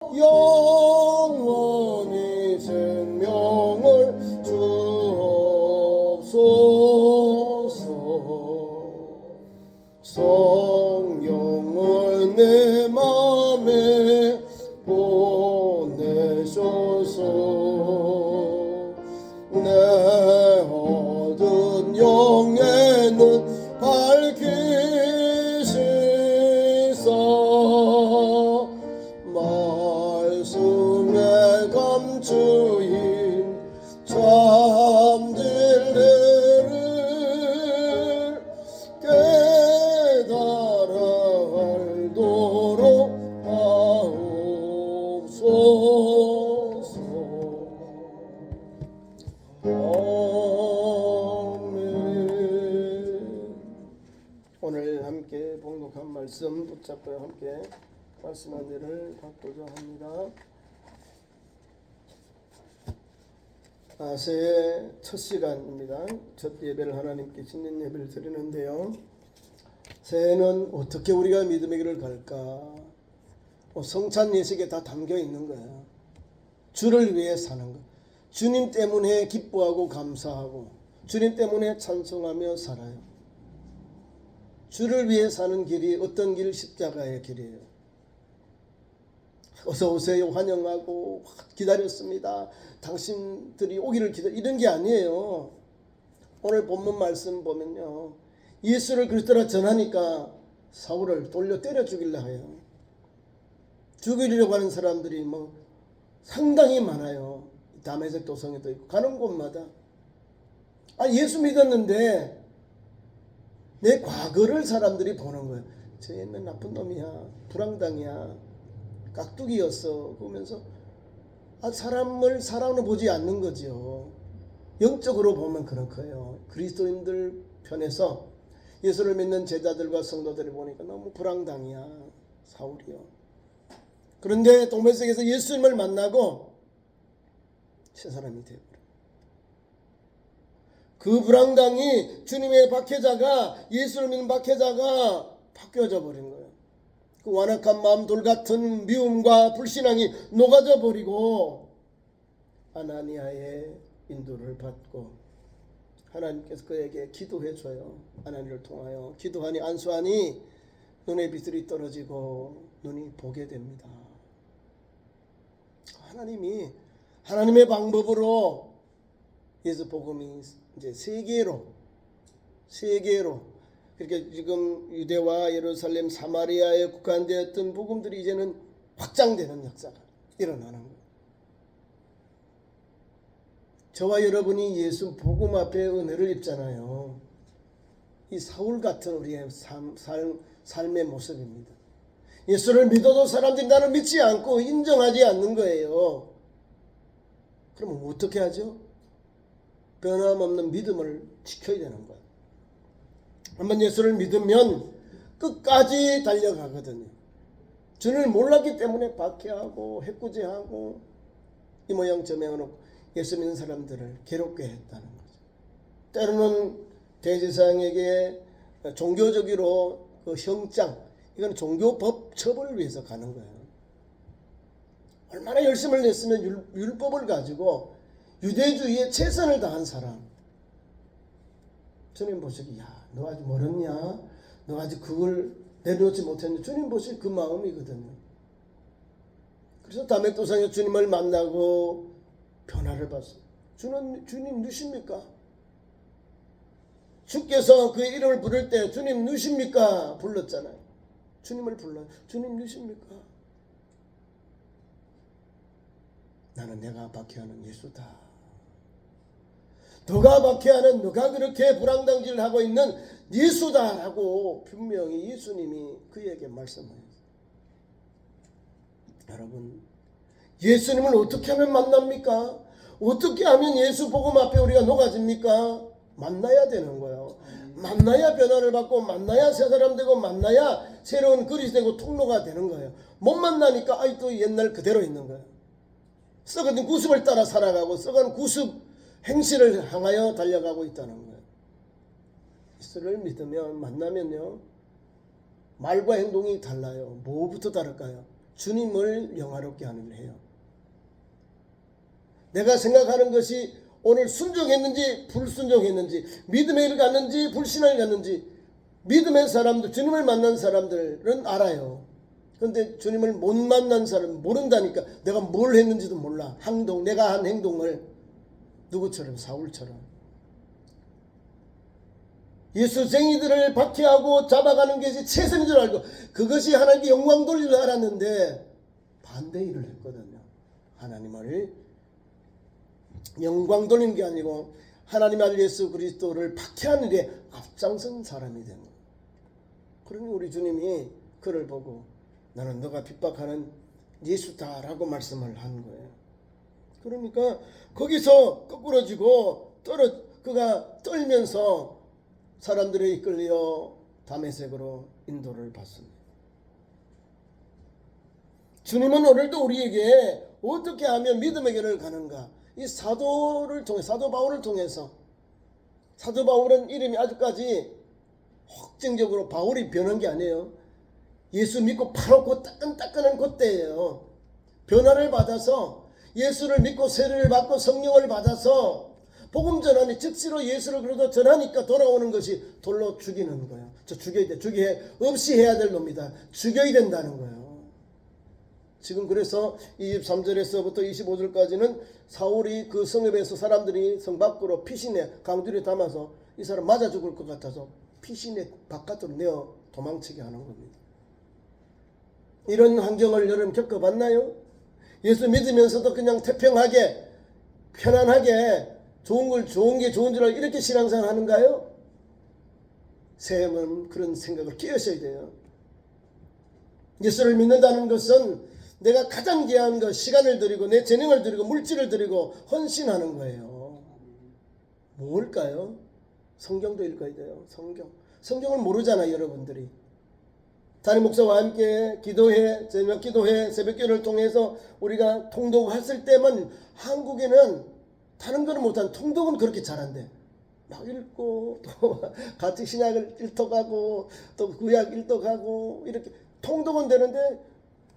영원히 생명을 주옵소서. 성령을 내 맘에 보내소서. 내 얻은 영예는 밝히시사 말씀에 감추인 참진리를 깨달아 알도록 하옵소서. 오늘 함께 봉독한 말씀 붙잡고 함께 말씀 안내를 받고자 합니다. 새해 첫 시간입니다. 첫 예배를 하나님께 신년 예배를 드리는데요. 새해는 어떻게 우리가 믿음의 길을 갈까? 성찬 예식에 다 담겨 있는 거예요. 주를 위해 사는 것. 주님 때문에 기뻐하고 감사하고 주님 때문에 찬송하며 살아요. 주를 위해 사는 길이 어떤 길? 십자가의 길이에요. 어서 오세요 환영하고 기다렸습니다. 당신들이 오기를 기다려 이런 게 아니에요. 오늘 본문 말씀 보면요. 예수를 그리스도라 전하니까 사울을 돌려 때려 죽이려 해요. 죽이려고 하는 사람들이 상당히 많아요. 다메섹 도성에도 있고 가는 곳마다 예수 믿었는데 내 과거를 사람들이 보는 거예요. 저 옛날 나쁜 놈이야. 불황당이야. 깍두기였어. 그러면서 사람을 사람으로 보지 않는 거죠. 영적으로 보면 그런 거예요. 그리스도인들 편에서 예수를 믿는 제자들과 성도들을 보니까 너무 불황당이야. 사울이요. 그런데 도메섹에서 예수님을 만나고 새 사람이 되어버려요. 그 불황당이 주님의 박해자가 예수를 믿는 박해자가 바뀌어져 버린 거예요. 그 완악한 마음 돌같은 미움과 불신앙이 녹아져 버리고 아나니아의 인도를 받고 하나님께서 그에게 기도해 줘요. 아나니아를 통하여 기도하니 안수하니 눈의 비틀이 떨어지고 눈이 보게 됩니다. 하나님이 하나님의 방법으로 예수 복음이 이제 세계로 그렇게 지금 유대와 예루살렘 사마리아에 국한되었던 복음들이 이제는 확장되는 역사가 일어나는 거예요. 저와 여러분이 예수 복음 앞에 은혜를 입잖아요. 이 사울 같은 우리의 삶의 모습입니다. 예수를 믿어도 사람들이 나를 믿지 않고 인정하지 않는 거예요. 그러면 어떻게 하죠? 변함없는 믿음을 지켜야 되는 거예요. 한번 예수를 믿으면 끝까지 달려가거든요. 주를 몰랐기 때문에 박해하고 해코지하고 이 모양 저 모양으로 예수 믿는 사람들을 괴롭게 했다는 거죠. 때로는 대제사장에게 종교적으로 그 형장, 이건 종교법 처벌을 위해서 가는 거예요. 얼마나 열심을 냈으면 율법을 가지고 유대주의에 최선을 다한 사람. 주님 보시기 너 아직 멀었냐? 너 아직 그걸 내려놓지 못했냐? 주님 보시기 그 마음이거든요. 그래서 다메섹 도상에 주님을 만나고 변화를 봤어요. 주님 누십니까? 주께서 그의 이름을 부를 때 주님 누십니까? 불렀잖아요. 주님을 불러요. 주님 누십니까? 나는 내가 박해하는 예수다. 너가 박해하는 너가 그렇게 불황당질을 하고 있는 예수다라고 분명히 예수님이 그에게 말씀하셨어요. 여러분, 예수님을 어떻게 하면 만납니까? 어떻게 하면 예수 복음 앞에 우리가 녹아집니까? 만나야 되는 거예요. 만나야 변화를 받고 만나야 새 사람 되고 만나야 새로운 그릇이 되고 통로가 되는 거예요. 못 만나니까 또 옛날 그대로 있는 거예요. 썩은 구습을 따라 살아가고 썩은 구습 행실을 향하여 달려가고 있다는 거예요. 예수를 믿으면 만나면요 말과 행동이 달라요. 뭐부터 다를까요? 주님을 영화롭게 하는 일 해요. 내가 생각하는 것이 오늘 순종했는지 불순종했는지, 믿음의 일 갔는지 불신을 갔는지, 믿음의 사람들, 주님을 만난 사람들은 알아요. 그런데 주님을 못 만난 사람은 모른다니까. 내가 뭘 했는지도 몰라. 내가 한 행동을 누구처럼, 사울처럼. 예수쟁이들을 박해하고 잡아가는 것이 최선인 줄 알고 그것이 하나님께 영광 돌릴 줄 알았는데 반대 일을 했거든요. 하나님을 영광 돌리는 게 아니고 하나님 아들 예수 그리스도를 박해하는 일에 앞장선 사람이 된 거예요. 그러니 우리 주님이 그를 보고 나는 너가 핍박하는 예수다라고 말씀을 한 거예요. 그러니까 거기서 거꾸러지고 그가 떨면서 사람들에 이끌려 다메섹으로 인도를 받습니다. 주님은 오늘도 우리에게 어떻게 하면 믿음의 길을 가는가, 이 사도를 통해, 사도 바울을 통해서, 사도 바울은 이름이 아직까지 확정적으로 바울이 변한 게 아니에요. 예수 믿고 바로 그 따끈따끈한 그때예요. 변화를 받아서 예수를 믿고 세례를 받고 성령을 받아서 복음 전하니 즉시로 예수를 그래도 전하니까 돌아오는 것이 돌로 죽이는 거예요. 죽여야 돼. 없이 해야 될 놈이다. 죽여야 된다는 거예요. 지금 그래서 23절에서부터 25절까지는 사울이 그 성읍에서 사람들이 성 밖으로 피신에 강줄에 담아서 이 사람 맞아 죽을 것 같아서 피신에 바깥으로 내어 도망치게 하는 겁니다. 이런 환경을 여러분 겪어봤나요? 예수 믿으면서도 그냥 태평하게 편안하게 좋은 게 좋은 줄 알고 이렇게 신앙생활 하는가요? 새해는 그런 생각을 끼우셔야 돼요. 예수를 믿는다는 것은 내가 가장 귀한 것, 시간을 드리고 내 재능을 드리고 물질을 드리고 헌신하는 거예요. 뭘까요? 성경도 읽어야 돼요. 성경을 모르잖아요, 여러분들이. 담임 목사와 함께 기도회, 저녁 기도회, 새벽기도를 통해서 우리가 통독했을 때만 한국에는 다른 거는 못한 통독은 그렇게 잘한대. 막 읽고 또 같이 신약을 읽어가고 또 구약 읽어가고 이렇게 통독은 되는데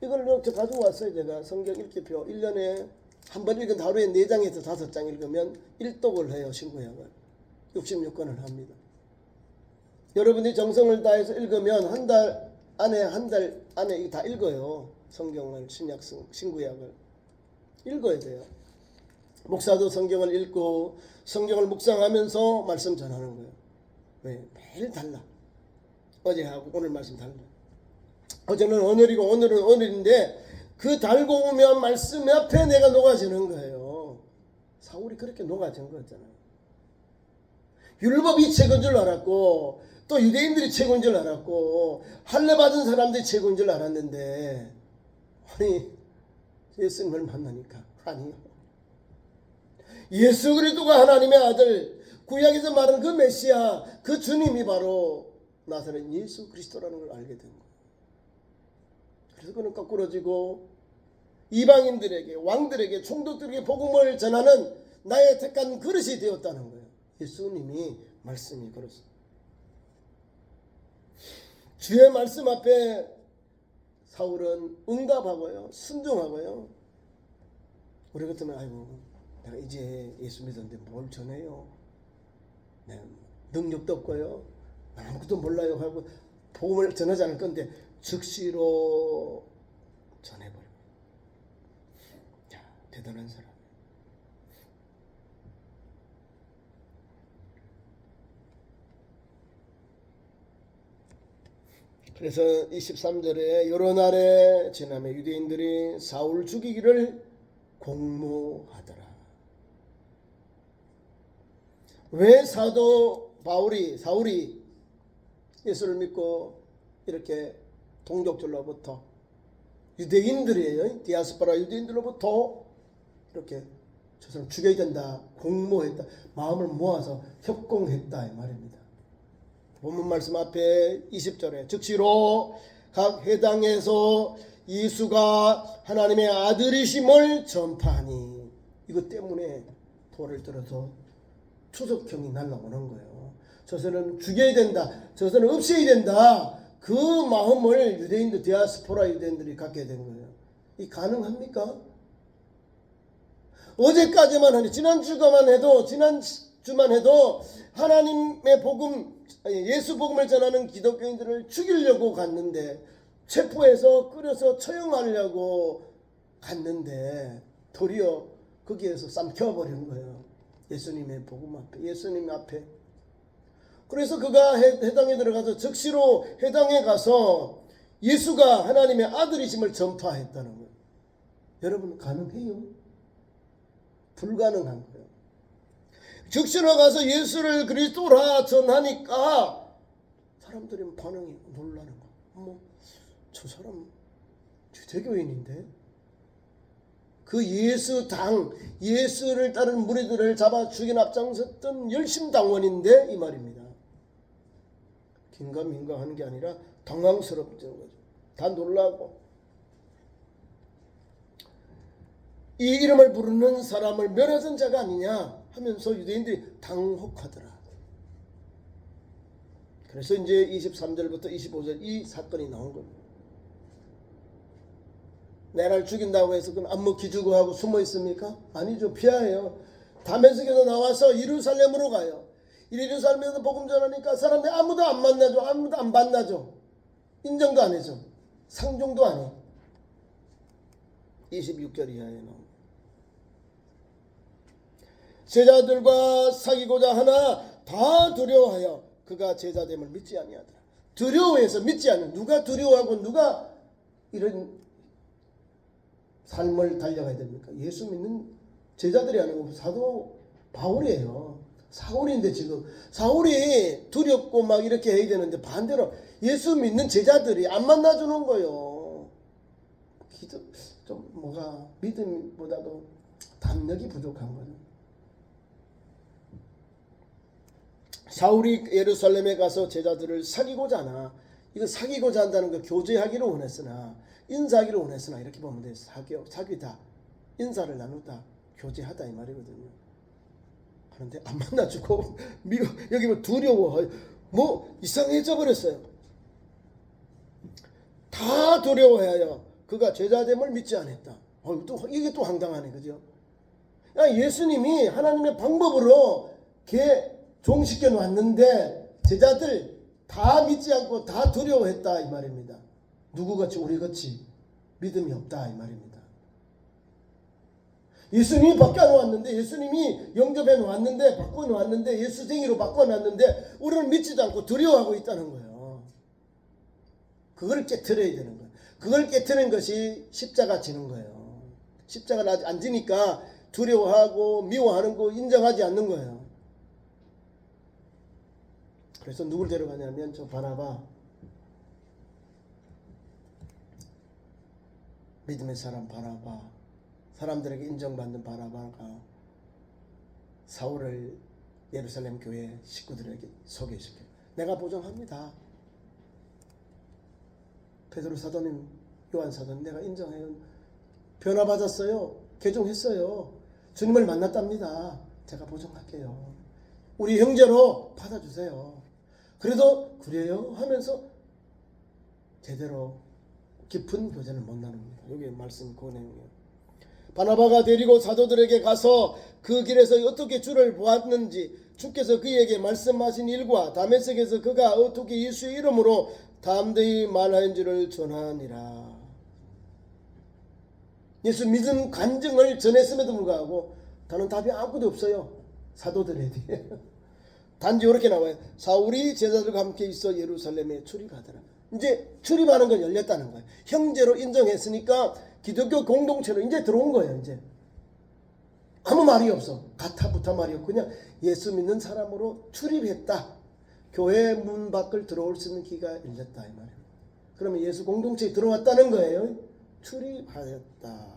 이걸 이렇게 가지고 왔어요. 제가 성경 읽기표 1년에 한 번 읽은 하루에 4장에서 5장 읽으면 1독을 해요. 신구약을 66권을 합니다. 여러분이 정성을 다해서 읽으면 한 달 안에 다 읽어요. 성경을, 신구약을 읽어야 돼요. 목사도 성경을 읽고 성경을 묵상하면서 말씀 전하는 거예요. 왜? 매일 달라. 어제하고 오늘 말씀 달라. 어제는 오늘이고 오늘은 오늘인데 그 달고 오면 말씀 앞에 내가 녹아지는 거예요. 사울이 그렇게 녹아진 거였잖아요. 율법이 최고인 줄 알았고 또 유대인들이 최고인 줄 알았고 할례 받은 사람들이 최고인 줄 알았는데 아니 예수님을 만나니까 아니요. 예수 그리스도가 하나님의 아들, 구약에서 말하는 그 메시아, 그 주님이 바로 나사렛 예수 그리스도라는 걸 알게 된 거예요. 그래서 그는 거꾸러지고 이방인들에게, 왕들에게, 총독들에게 복음을 전하는 나의 택한 그릇이 되었다는 거예요. 예수님이 말씀이 그렇습니다. 주의 말씀 앞에 사울은 응답하고요, 순종하고요. 우리 같으면 아이고 내가 이제 예수 믿었는데 뭘 전해요? 네, 능력도 없고요, 아무것도 몰라요 하고 복음을 전하지 않을 건데 즉시로 전해버려요. 자, 대단한 사람. 그래서 23절에 여러 날에 지나며 유대인들이 사울 죽이기를 공모하더라. 왜 사도 사울이 예수를 믿고 이렇게 동족들로부터 유대인들이에요. 디아스포라 유대인들로부터 이렇게 저 사람 죽여야 된다. 공모했다. 마음을 모아서 협공했다 이 말입니다. 본문 말씀 앞에 20절에 즉시로 각 회당에서 예수가 하나님의 아들이심을 전파하니 이것 때문에 돌을 들어서 추석형이 날라오는 거예요. 저 사람 죽여야 된다. 저 사람 없애야 된다. 그 마음을 유대인들, 디아스포라 유대인들이 갖게 된 거예요. 이 가능합니까? 어제까지만 하니 지난주만 해도 하나님의 복음, 예수 복음을 전하는 기독교인들을 죽이려고 갔는데, 체포해서 끌어서 처형하려고 갔는데 도리어 거기에서 삼켜버린 거예요. 예수님의 복음 앞에, 예수님 앞에. 그래서 그가 해당에 들어가서 즉시로 해당에 가서 예수가 하나님의 아들이심을 전파했다는 거예요. 여러분, 가능해요? 불가능한 거예요. 즉시로 가서 예수를 그리스도라 전하니까 사람들이 반응이 놀라는 거예요. 저 사람 유대교인인데? 그 예수를 따르는 무리들을 잡아 죽인 앞장섰던 열심당원인데 이 말입니다. 긴가민가 하는 게 아니라 당황스럽던 거죠. 다 놀라고. 이 이름을 부르는 사람을 멸하던 자가 아니냐 하면서 유대인들이 당혹하더라. 그래서 이제 23절부터 25절 이 사건이 나온 겁니다. 내를 죽인다고 해서 그럼 안목 기죽어 하고 숨어 있습니까? 아니죠. 피하여요. 다메섹에서 나와서 예루살렘으로 가요. 예루살렘에서 복음 전하니까 사람들이 아무도 안 만나죠. 아무도 안 만나죠. 인정도 안 해줘. 상종도 안 해. 26절 이하에 나옵니다. 제자들과 사귀고자 하나 다 두려워하여 그가 제자됨을 믿지 아니하더라. 두려워해서 믿지 않는, 누가 두려워하고 누가 이런 삶을 달려가야 됩니까? 예수 믿는 제자들이 아니고 사도 바울이에요. 사울인데 지금 사울이 두렵고 막 이렇게 해야 되는데 반대로 예수 믿는 제자들이 안 만나주는 거예요. 좀 뭐가 믿음보다도 담력이 부족한 거죠. 사울이 예루살렘에 가서 제자들을 사귀고자 하나, 이거 사귀고자 한다는 거 교제하기를 원했으나 인사하기를 원했으나 이렇게 보면 돼요. 사귀다, 인사를 나누다, 교제하다 이 말이거든요. 그런데 안 만나주고 여기 뭐 두려워, 뭐 이상해져 버렸어요. 다 두려워하여 그가 제자됨을 믿지 않았다. 이게 또 황당하네, 그죠? 예수님이 하나님의 방법으로 종시켜 놨는데 제자들 다 믿지 않고 다 두려워했다 이 말입니다. 누구같이 우리같이 믿음이 없다 이 말입니다. 예수님이 바꿔놓았는데, 예수님이 영접해 놓았는데, 바꿔놓았는데, 예수쟁이로 바꿔놨는데 우리는 믿지도 않고 두려워하고 있다는 거예요. 그걸 깨트려야 되는 거예요. 그걸 깨트리는 것이 십자가 지는 거예요. 십자가를 안 지니까 두려워하고 미워하는 거 인정하지 않는 거예요. 그래서 누굴 데려가냐면 저 바나바, 믿음의 사람 바나바, 사람들에게 인정받는 바나바가 사울을 예루살렘 교회 식구들에게 소개시켜요. 내가 보장합니다. 베드로 사도님, 요한 사도님 내가 인정해요. 변화받았어요. 개종했어요. 주님을 만났답니다. 제가 보장할게요. 우리 형제로 받아주세요. 그래도 그래요 하면서 제대로 깊은 교제를 못 나눕니다. 여기 말씀 그 내용이에요. 바나바가 데리고 사도들에게 가서 그 길에서 어떻게 주를 보았는지, 주께서 그에게 말씀하신 일과 다메섹에서 그가 어떻게 예수의 이름으로 담대히 말하는지를 전하니라. 예수 믿음 간증을 전했음에도 불구하고 다른 답이 아무것도 없어요. 사도들에게. 단지 이렇게 나와요. 사울이 제자들과 함께 있어 예루살렘에 출입하더라. 이제 출입하는 건 열렸다는 거예요. 형제로 인정했으니까 기독교 공동체로 이제 들어온 거예요. 이제 아무 말이 없어. 가타부타 말이 없고 그냥 예수 믿는 사람으로 출입했다. 교회 문 밖을 들어올 수 있는 기가 열렸다 이 말이에요. 그러면 예수 공동체에 들어왔다는 거예요. 출입하였다.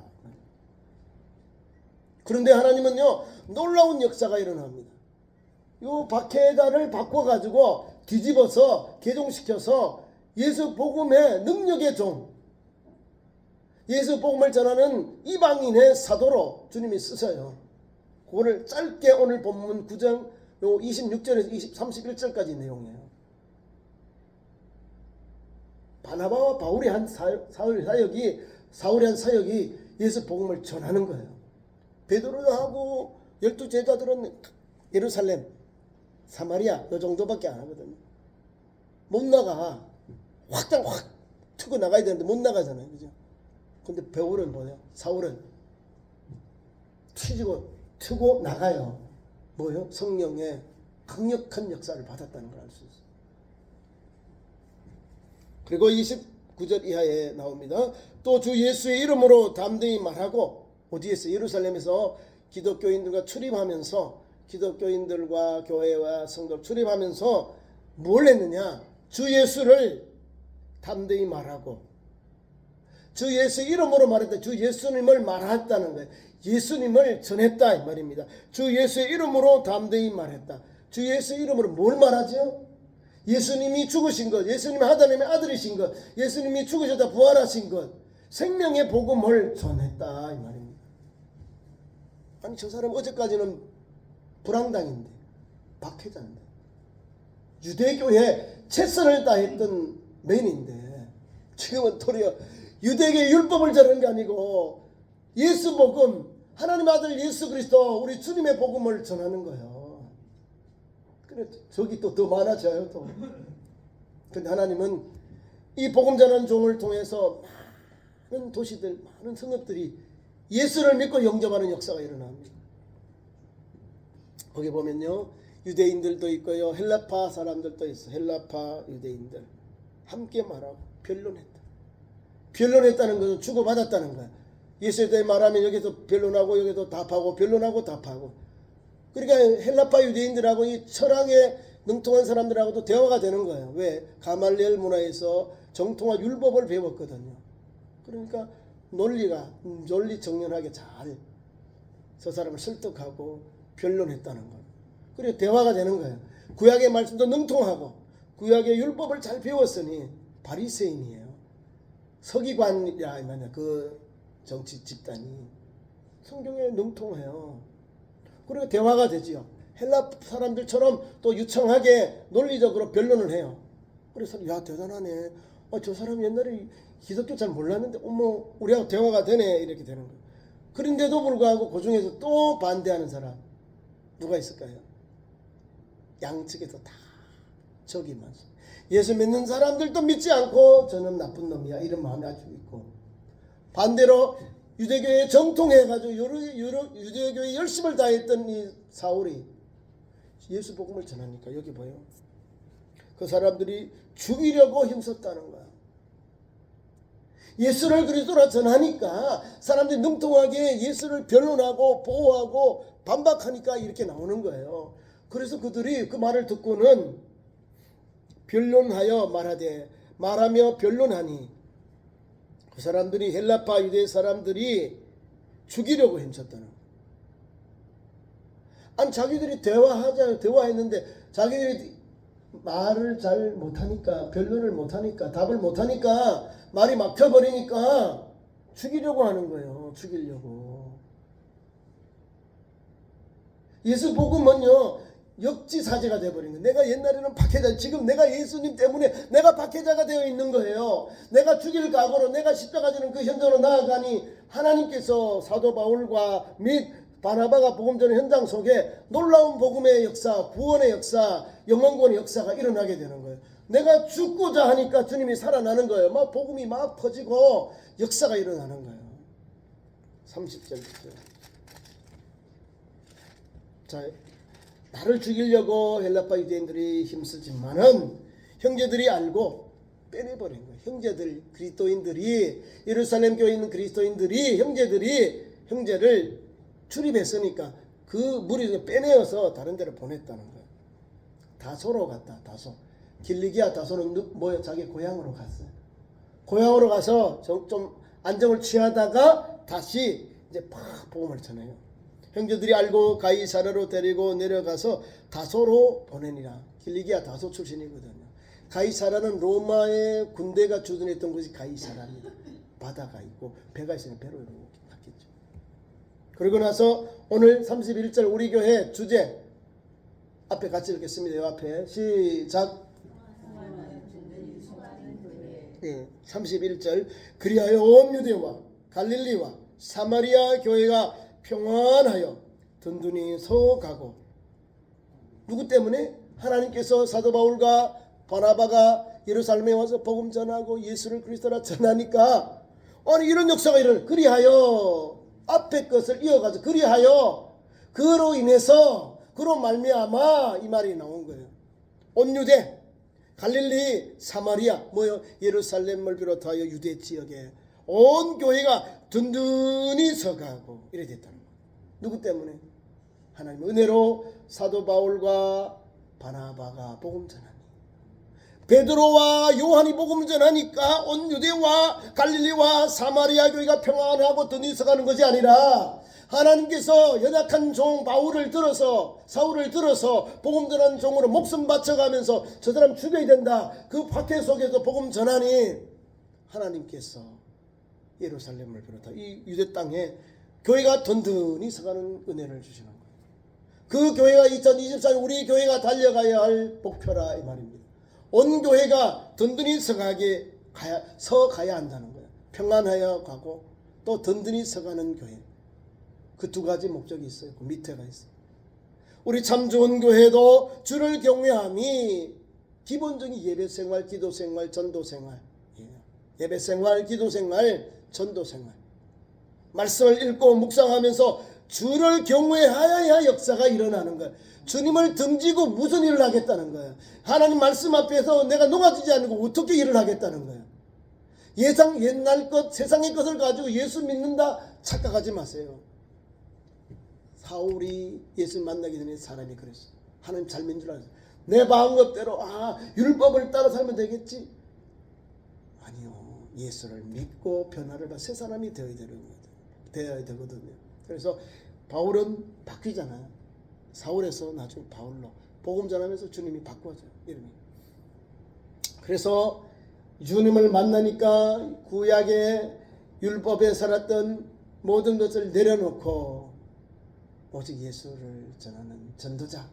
그런데 하나님은요, 놀라운 역사가 일어납니다. 요 박해다를 바꿔가지고 뒤집어서 개종시켜서 예수 복음의 능력의 종, 예수 복음을 전하는 이방인의 사도로 주님이 쓰셔요. 그거를 짧게 오늘 본문 9장 요 26절에서 31절까지 내용이에요. 바나바와 바울이 한 사역이 사울이 한 사역이 예수 복음을 전하는 거예요. 베드로하고 12제자들은 예루살렘, 사마리아 이 정도밖에 안 하거든요. 못 나가. 확장 확 트고 나가야 되는데 못 나가잖아요. 그죠? 근데 바울은 뭐예요? 사울은 트고 나가요. 뭐요? 성령의 강력한 역사를 받았다는 걸 알 수 있어요. 그리고 29절 이하에 나옵니다. 또 주 예수의 이름으로 담대히 말하고, 어디에서? 예루살렘에서 기독교인들과 출입하면서, 기독교인들과 교회와 성도 출입하면서 뭘 했느냐? 주 예수를 담대히 말하고, 주 예수 이름으로 말했다. 주 예수님을 말했다는 거예요. 예수님을 전했다 이 말입니다. 주 예수의 이름으로 담대히 말했다. 주 예수의 이름으로 뭘 말하죠? 예수님이 죽으신 것, 예수님이 하나님의 아들이신 것, 예수님이 죽으셨다 부활하신 것, 생명의 복음을 전했다 이 말입니다. 아니 저 사람 어제까지는 불황당인데, 박해자인데, 유대교에 최선을 다했던 맨인데, 지금은 도리어 유대교의 율법을 전하는 게 아니고 예수 복음, 하나님의 아들 예수 그리스도 우리 주님의 복음을 전하는 거예요. 그래 저기 또 더 많아져요 또. 근데 하나님은 이 복음 전하는 종을 통해서 많은 도시들, 많은 성읍들이 예수를 믿고 영접하는 역사가 일어납니다. 거기 보면요, 유대인들도 있고요, 헬라파 사람들도 있어. 헬라파 유대인들 함께 말하고 변론했다. 변론했다는 것은 주고받았다는 거야. 예수에 대해 말하면 여기도 변론하고 여기도 답하고 변론하고 답하고. 그러니까 헬라파 유대인들하고 이 철학에 능통한 사람들하고도 대화가 되는 거예요. 왜? 가말리엘 문화에서 정통한 율법을 배웠거든요. 그러니까 논리 정연하게 잘 저 사람을 설득하고 변론했다는 거예요. 그리고 대화가 되는 거예요. 구약의 말씀도 능통하고 구약의 율법을 잘 배웠으니 바리새인이에요. 서기관이라 하면 그 정치 집단이 성경에 능통해요. 그리고 대화가 되지요. 헬라 사람들처럼 또 유창하게 논리적으로 변론을 해요. 그래서 야 대단하네. 저 사람 옛날에 기독교 잘 몰랐는데 어머 우리하고 대화가 되네 이렇게 되는 거예요. 그런데도 불구하고 그 중에서 또 반대하는 사람 누가 있을까요? 양측에서 다 적이 많습니다. 예수 믿는 사람들도 믿지 않고 저는 나쁜 놈이야 이런 마음이 아주 있고, 반대로 유대교에 정통해가지고 유대교에 열심을 다했던 이 사울이 예수 복음을 전하니까 여기 봐요. 그 사람들이 죽이려고 힘썼다는 거야. 예수를 그리스도라 전하니까 사람들이 능통하게 예수를 변론하고 보호하고 반박하니까 이렇게 나오는 거예요. 그래서 그들이 그 말을 듣고는 변론하여 말하며 변론하니 그 사람들이 헬라파 유대 사람들이 죽이려고 힘썼다는 거예요. 아니 자기들이 대화했는데 자기들이 말을 잘 못하니까, 변론을 못하니까, 답을 못하니까 말이 막혀버리니까 죽이려고 하는 거예요. 죽이려고. 예수 복음은요 역지사지가 되어버린 거예요. 내가 옛날에는 박해자, 지금 내가 예수님 때문에 내가 박해자가 되어 있는 거예요. 내가 죽일 각오로 내가 십자가 지는 그 현장으로 나아가니 하나님께서 사도 바울과 및 바나바가 복음 전의 현장 속에 놀라운 복음의 역사, 구원의 역사, 영원권의 역사가 일어나게 되는 거예요. 내가 죽고자 하니까 주님이 살아나는 거예요. 막 복음이 막 퍼지고 역사가 일어나는 거예요. 30절부터. 자, 나를 죽이려고 헬라파 유대인들이 힘쓰지만은 형제들이 알고 빼내버린 거예요. 형제들, 그리스도인들이, 예루살렘 교회 있는 그리스도인들이, 형제를 출입했으니까 그 무리를 빼내어서 다른 데로 보냈다는 거예요. 다소로 갔다. 다소. 길리기아 다소는 뭐야? 자기 고향으로 갔어요. 고향으로 가서 좀 안정을 취하다가 다시 이제 막 복음을 전해요. 형제들이 알고 가이사랴로 데리고 내려가서 다소로 보내니라. 길리기아 다소 출신이거든요. 가이사랴는 로마의 군대가 주둔했던 곳이 가이사랴입니다. 바다가 있고 배가 있으면 배로 이렇게 갔겠죠. 그러고 나서 오늘 31절 우리 교회 주제 앞에 같이 읽겠습니다. 이 앞에 시작. 31절 그리하여 온 유대와 갈릴리와 사마리아 교회가 평안하여 든든히 서가고. 누구 때문에? 하나님께서 사도 바울과 바나바가 예루살렘에 와서 복음 전하고 예수를 그리스도라 전하니까 아니 이런 역사가 일어나. 그리하여 앞에 것을 이어가서 그리하여 그로 인해서 그로 말미암아 이 말이 나온 거예요. 온 유대 갈릴리 사마리아 뭐요 예루살렘을 비롯하여 유대 지역에 온 교회가 든든히 서가고 이래 됐다는 거예요. 누구 때문에? 하나님의 은혜로 사도 바울과 바나바가 복음 전하니 베드로와 요한이 복음 전하니까 온 유대와 갈릴리와 사마리아 교회가 평안하고 든든히 서가는 것이 아니라 하나님께서 연약한 종 바울을 들어서 사울을 들어서 복음 전하는 종으로 목숨 바쳐가면서 저 사람 죽여야 된다. 그 박해 속에서 복음 전하니 하나님께서 예루살렘을 비롯한 이 유대 땅에 교회가 든든히 서가는 은혜를 주시는 거예요. 그 교회가 2024년 우리 교회가 달려가야 할 목표라 이 말입니다. 온 교회가 든든히 서가야 한다는 거예요. 평안하여 가고 또 든든히 서가는 교회. 그 두 가지 목적이 있어요. 그 밑에가 있어요. 우리 참 좋은 교회도 주를 경외함이 기본적인 예배생활, 기도생활, 전도생활. 예배생활, 기도생활, 전도생활. 말씀을 읽고 묵상하면서 주를 경외하여야 역사가 일어나는 거예요. 주님을 등지고 무슨 일을 하겠다는 거예요. 하나님 말씀 앞에서 내가 녹아지지 않고 어떻게 일을 하겠다는 거예요. 옛날 것, 세상의 것을 가지고 예수 믿는다 착각하지 마세요. 사울이 예수 만나기 전에 사람이 그랬어요. 하나님 잘 믿는 줄 알았어요. 내 방법대로 율법을 따라 살면 되겠지. 아니요. 예수를 믿고 변화를 받아 새 사람이 되어야 되거든요. 그래서 바울은 바뀌잖아요. 사울에서 나중에 바울로 복음 전하면서 주님이 바꿔줘요. 이름이. 그래서 주님을 만나니까 구약의 율법에 살았던 모든 것을 내려놓고 오직 예수를 전하는 전도자,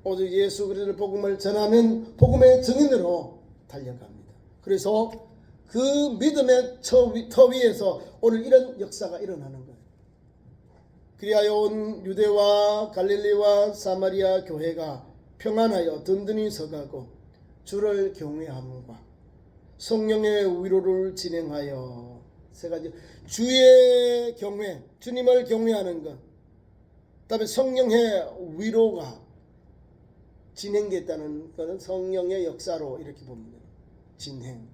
오직 예수 그리스도의 복음을 전하는 복음의 증인으로 달려갑니다. 그래서 그 믿음의 터 위에서 오늘 이런 역사가 일어나는 거예요. 그리하여 온 유대와 갈릴리와 사마리아 교회가 평안하여 든든히 서가고 주를 경외함과 성령의 위로를 진행하여 세 가지 주의 경외, 주님을 경외하는 것, 그다음에 성령의 위로가 진행됐다는 것은 성령의 역사로 이렇게 봅니다. 진행.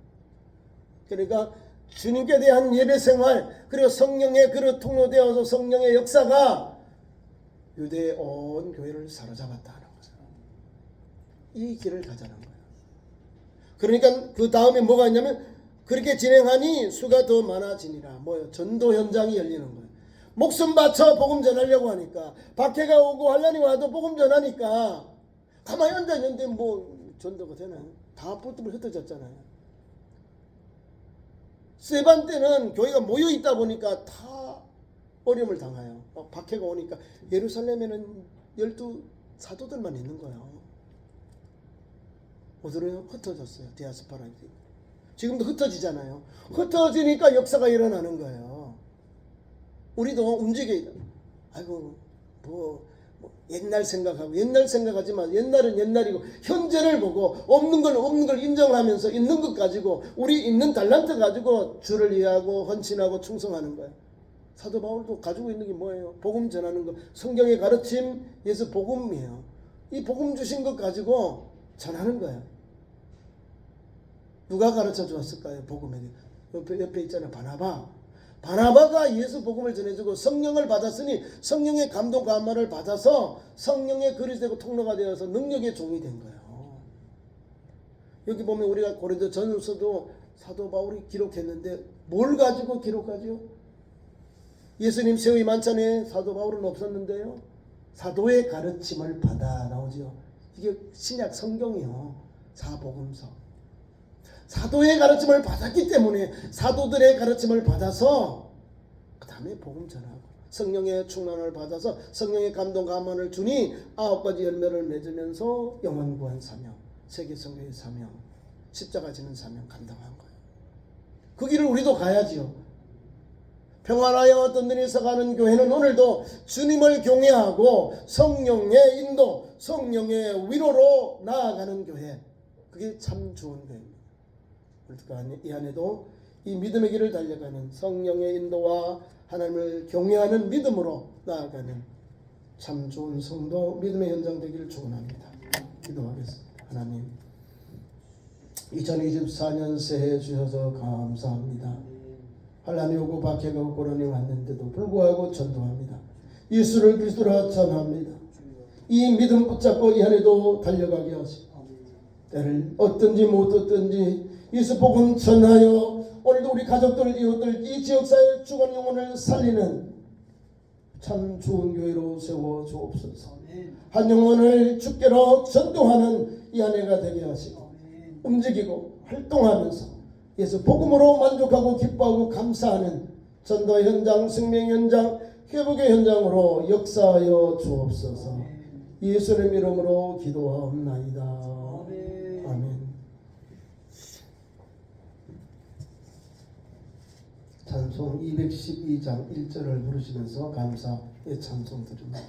그러니까 주님께 대한 예배 생활 그리고 성령의 그릇 통로되어서 성령의 역사가 유대의 온 교회를 사로잡았다 하는 거죠. 이 길을 가자는 거예요. 그러니까 그 다음에 뭐가 있냐면 그렇게 진행하니 수가 더 많아지니라. 뭐요? 전도 현장이 열리는 거예요. 목숨 바쳐 복음 전하려고 하니까 박해가 오고 환난이 와도 복음 전하니까 가만히 앉아있는데 뭐 전도가 되나요? 다 뿔뚝을 흩어졌잖아요. 세반 때는 교회가 모여있다 보니까 다 어려움을 당해요. 박해가 오니까 예루살렘에는 12 사도들만 있는 거예요. 오늘은 흩어졌어요. 디아스포라. 지금도 흩어지잖아요. 흩어지니까 역사가 일어나는 거예요. 우리도 움직여야 돼. 아이고 뭐 옛날 생각하고 옛날 생각하지 마. 옛날은 옛날이고 현재를 보고 없는 건 없는 걸 인정하면서 있는 것 가지고 우리 있는 달란트 가지고 주를 위하고 헌신하고 충성하는 거예요. 사도 바울도 가지고 있는 게 뭐예요? 복음 전하는 거. 성경의 가르침 예수 복음이에요. 이 복음 주신 것 가지고 전하는 거예요. 누가 가르쳐 주었을까요? 복음에. 옆에 있잖아요. 바나바가 예수 복음을 전해주고 성령을 받았으니 성령의 감동 감화를 받아서 성령의 그릇이 되고 통로가 되어서 능력의 종이 된 거예요. 여기 보면 우리가 고린도 전서도 사도 바울이 기록했는데 뭘 가지고 기록하죠? 예수님 세위 만찬에 사도 바울은 없었는데요. 사도의 가르침을 받아 나오죠. 이게 신약 성경이요. 사복음서. 사도의 가르침을 받았기 때문에 사도들의 가르침을 받아서 그 다음에 복음 전하고 성령의 충만을 받아서 성령의 감동 감화를 주니 9가지 열매를 맺으면서 영혼 구원 사명, 세계 선교의 사명, 십자가 지는 사명 감당한 거예요. 그 길을 우리도 가야지요. 평안하여 든든히서 가는 교회는 오늘도 주님을 경외하고 성령의 인도, 성령의 위로로 나아가는 교회. 그게 참 좋은 교회입니다. 우리가 이 안에도 이 믿음의 길을 달려가는 성령의 인도와 하나님을 경외하는 믿음으로 나아가는 참 좋은 성도, 믿음의 현장 되기를 축원합니다. 기도하겠습니다. 하나님, 2024년 새해 주셔서 감사합니다. 환란이 오고 박해가 오고 고난이 왔는데도 불구하고 전도합니다. 예수를 그리스도로 하찬합니다. 이 믿음 붙잡고 이 안에도 달려가게 하시고 때를 얻든지 못 얻든지 예수 복음 전하여 오늘도 우리 가족들, 이웃들, 이 지역사회 죽은 영혼을 살리는 참 좋은 교회로 세워 주옵소서. 한 영혼을 주께로 전도하는 이 아내가 되게 하시고 움직이고 활동하면서 예수 복음으로 만족하고 기뻐하고 감사하는 전도 현장, 생명 현장, 회복의 현장으로 역사하여 주옵소서. 예수님 이름으로 기도하옵나이다. 아멘. 찬송 212장 1절을 부르시면서 감사의 찬송 드립니다.